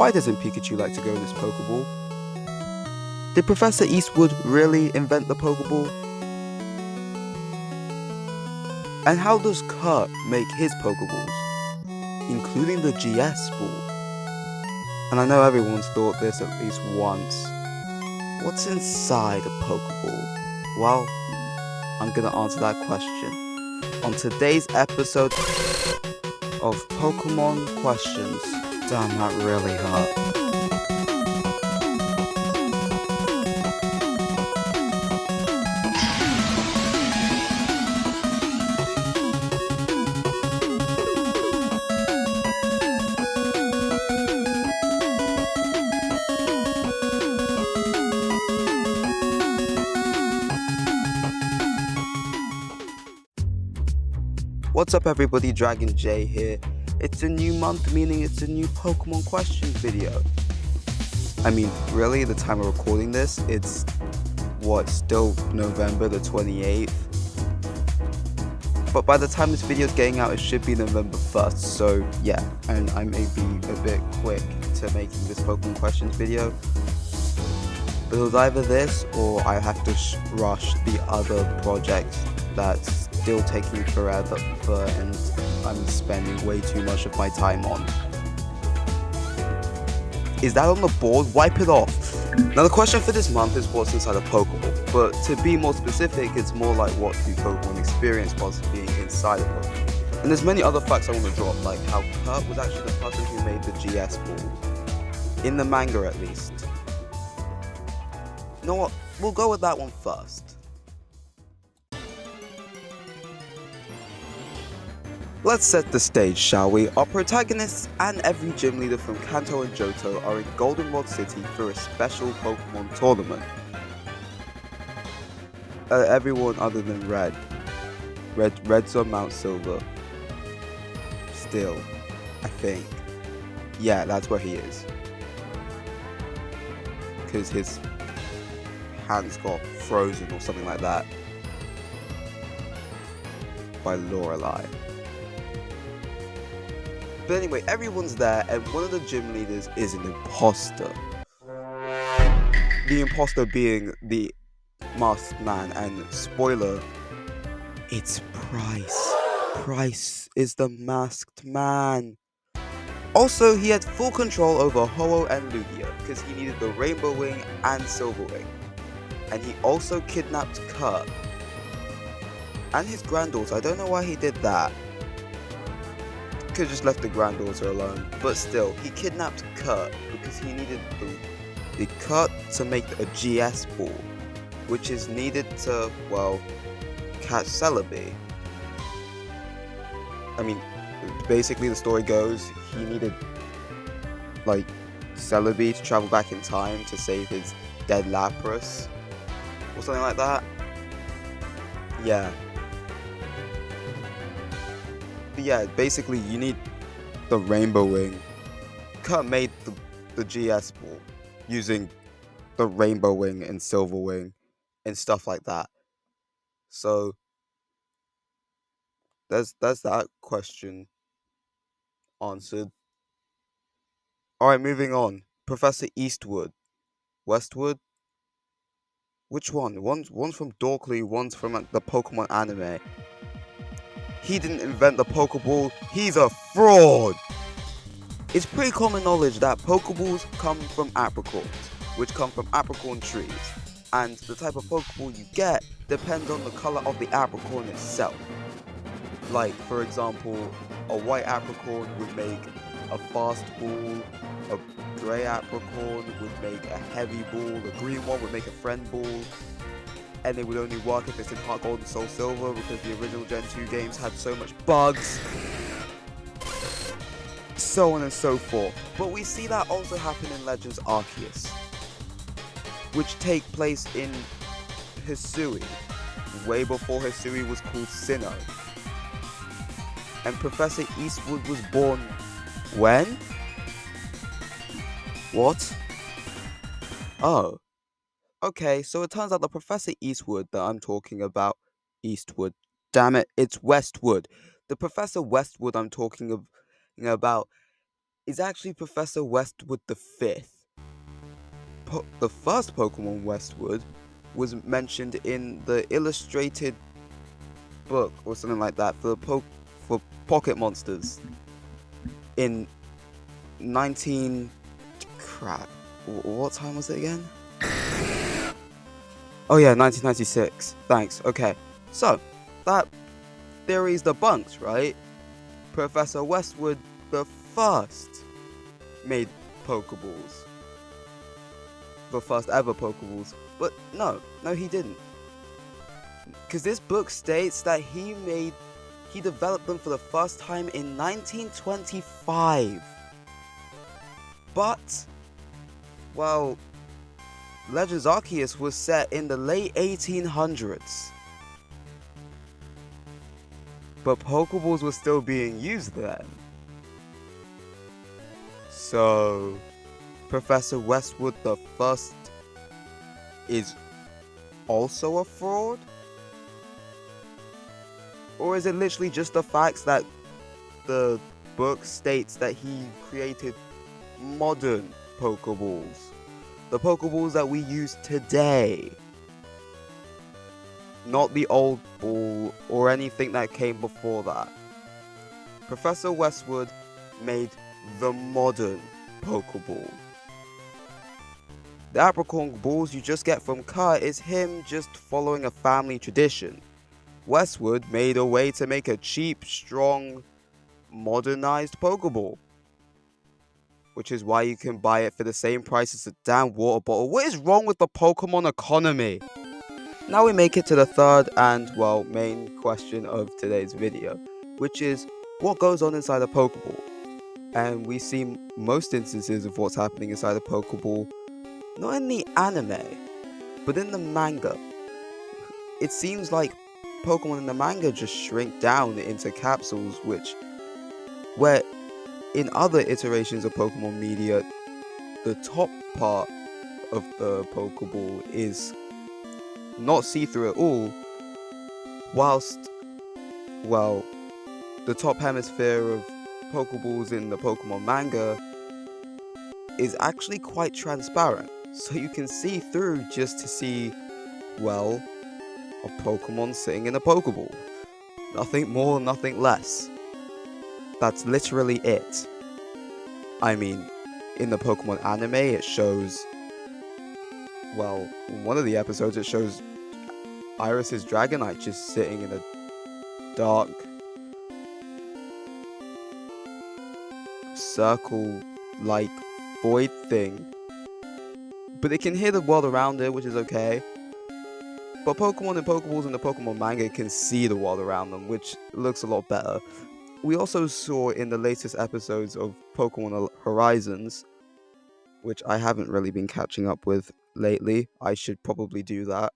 Why doesn't Pikachu like to go in this Pokeball? Did Professor Eastwood really invent the Pokeball? And how does Kurt make his Pokeballs, including the GS ball? And I know everyone's thought this at least once. What's inside a Pokeball? Well, I'm gonna answer that question on today's episode of Pokemon Questions. Damn, that really hurt. What's up everybody, Dragon J here. It's a new month, meaning it's a new Pokemon Questions video. I mean, really, the time of recording this, it's still November the 28th. But by the time this video is getting out, it should be November 1st, so yeah, and I may be a bit quick to making this Pokemon Questions video. But it was either this, or I have to rush the other projects that's still taking forever and I'm spending way too much of my time on. Is that on the board? Wipe it off. Now the question for this month is what's inside a Pokeball, but to be more specific, it's more like what do Pokemon experience whilst being inside a Pokemon. And there's many other facts I want to drop, like how Kurt was actually the person who made the GS ball. In the manga at least. You know what? We'll go with that one first. Let's set the stage, shall we? Our protagonists and every gym leader from Kanto and Johto are in Goldenrod City for a special Pokemon tournament. Everyone other than Red. Red's on Mount Silver. Still, I think. Yeah, that's where he is. Because his hands got frozen or something like that. By Lorelei. But anyway, everyone's there, and one of the gym leaders is an imposter. The imposter being the masked man, and spoiler, it's Price. Price is the masked man. Also, he had full control over Ho-Oh and Lugia, because he needed the Rainbow Wing and Silver Wing. And he also kidnapped Kurt. And his granddaughter, I don't know why he did that. Could have just left the granddaughter alone, but still, he kidnapped Kurt because he needed the Kurt to make a GS ball, which is needed to, well, catch Celebi. I mean, basically the story goes, he needed, like, Celebi to travel back in time to save his dead Lapras, or something like that. Yeah. But yeah, basically you need the Rainbow Wing. Kurt made the GS ball using the Rainbow Wing and Silver Wing and stuff like that. So that's that question answered. Alright, moving on. Professor Eastwood. Westwood? Which one? One's from Dorkly, one's from the Pokemon anime. He didn't invent the Pokeball, he's a fraud! It's pretty common knowledge that Pokeballs come from apricorns, which come from apricorn trees, and the type of Pokeball you get depends on the color of the apricorn itself. Like, for example, a white apricorn would make a fast ball, a grey apricorn would make a heavy ball, a green one would make a friend ball, and it would only work if it's in Heart Gold and Soul Silver because the original Gen 2 games had so much bugs. So on and so forth. But we see that also happen in Legends Arceus, which take place in Hisui, way before Hisui was called Sinnoh. And Professor Eastwood was born when? What? Oh. Okay, so it turns out the Professor Eastwood that I'm talking about, Eastwood, damn it, it's Westwood. The Professor Westwood I'm talking about is actually Professor Westwood the Fifth. The first Pokemon Westwood was mentioned in the illustrated book or something like that for Pocket Monsters in 19 crap. What time was it again? Oh yeah, 1996. Thanks. Okay. So, that theory's debunked, right? Professor Westwood the first made Pokeballs. The first ever Pokeballs. But no, he didn't. Because this book states that he developed them for the first time in 1925. But, well, Legends Arceus was set in the late 1800s. But Pokeballs were still being used then. So, Professor Westwood the First is also a fraud? Or is it literally just the facts that the book states that he created modern Pokeballs? The Pokeballs that we use today. Not the old ball or anything that came before that. Professor Westwood made the modern Pokeball. The apricorn balls you just get from Kurt is him just following a family tradition. Westwood made a way to make a cheap, strong, modernized Pokeball. Which is why you can buy it for the same price as a damn water bottle. What is wrong with the Pokemon economy? Now we make it to the third and, well, main question of today's video, which is what goes on inside a Pokeball. And we see most instances of what's happening inside a Pokeball, not in the anime, but in the manga. It seems like Pokemon in the manga just shrink down into capsules, where in other iterations of Pokemon media, the top part of the Pokeball is not see-through at all, whilst, well, the top hemisphere of Pokeballs in the Pokemon manga is actually quite transparent, so you can see through just to see, well, a Pokemon sitting in a Pokeball. Nothing more, nothing less. That's literally it. I mean, in the Pokemon anime, it shows, well, in one of the episodes, it shows Iris's Dragonite just sitting in a dark circle-like void thing. But it can hear the world around it, which is okay. But Pokemon and Pokeballs in the Pokemon manga can see the world around them, which looks a lot better. We also saw in the latest episodes of Pokemon Horizons, which I haven't really been catching up with lately. I should probably do that.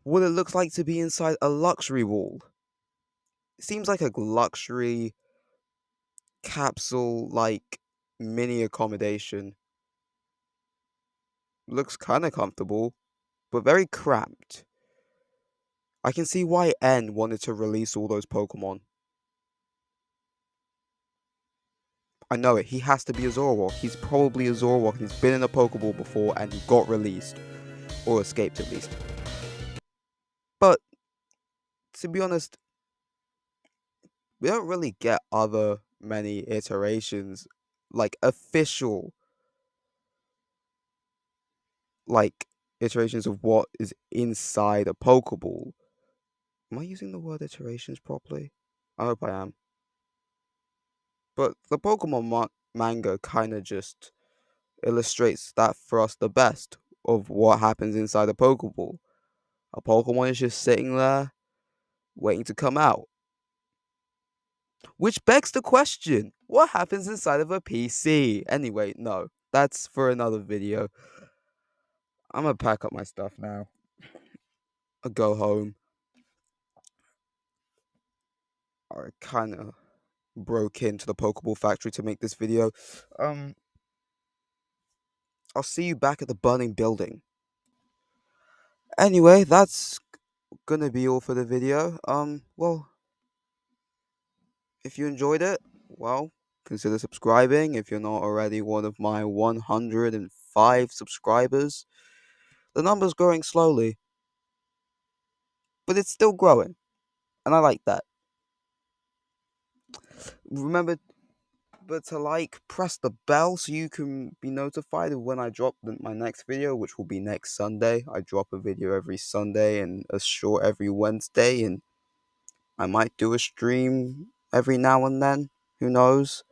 What it looks like to be inside a luxury wall. It seems like a luxury capsule-like mini accommodation. Looks kind of comfortable, but very cramped. I can see why N wanted to release all those Pokemon. I know it, he has to be a Zoroark. He's probably a Zoroark. He's been in a Pokeball before and he got released. Or escaped at least. But, to be honest, we don't really get other many iterations, like official, like iterations of what is inside a Pokeball. Am I using the word iterations properly? I hope I am. But the Pokemon manga kind of just illustrates that for us the best of what happens inside a Pokeball. A Pokemon is just sitting there waiting to come out. Which begs the question, what happens inside of a PC? Anyway, no, that's for another video. I'm gonna pack up my stuff now. I'll go home. I kind of broke into the Pokeball factory to make this video. I'll see you back at the burning building. Anyway, that's gonna be all for the video. Well, if you enjoyed it, well, consider subscribing if you're not already one of my 105 subscribers. The number's growing slowly, but it's still growing, and I like that. Remember, but to press the bell so you can be notified of when I drop my next video, which will be next Sunday. I drop a video every Sunday and a short every Wednesday, and I might do a stream every now and then. Who knows?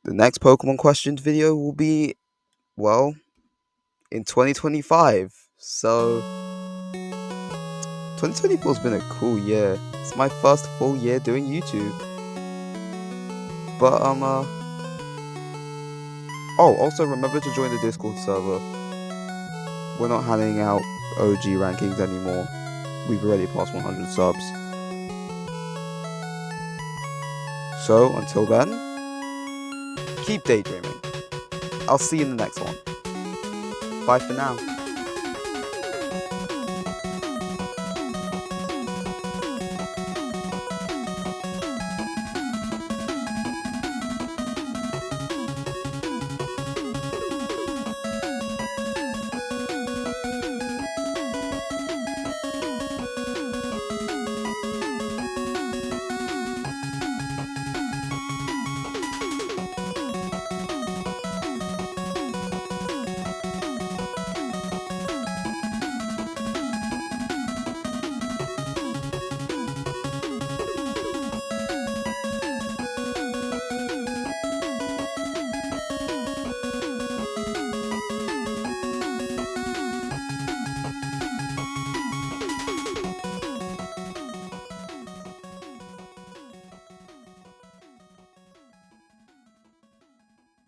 The next Pokemon questions video will be, well, in 2025. So 2024 has been a cool year. It's my first full year doing YouTube. But oh, also remember to join the Discord server. We're not handing out OG rankings anymore. We've already passed 100 subs. So until then, keep daydreaming. I'll see you in the next one. Bye for now.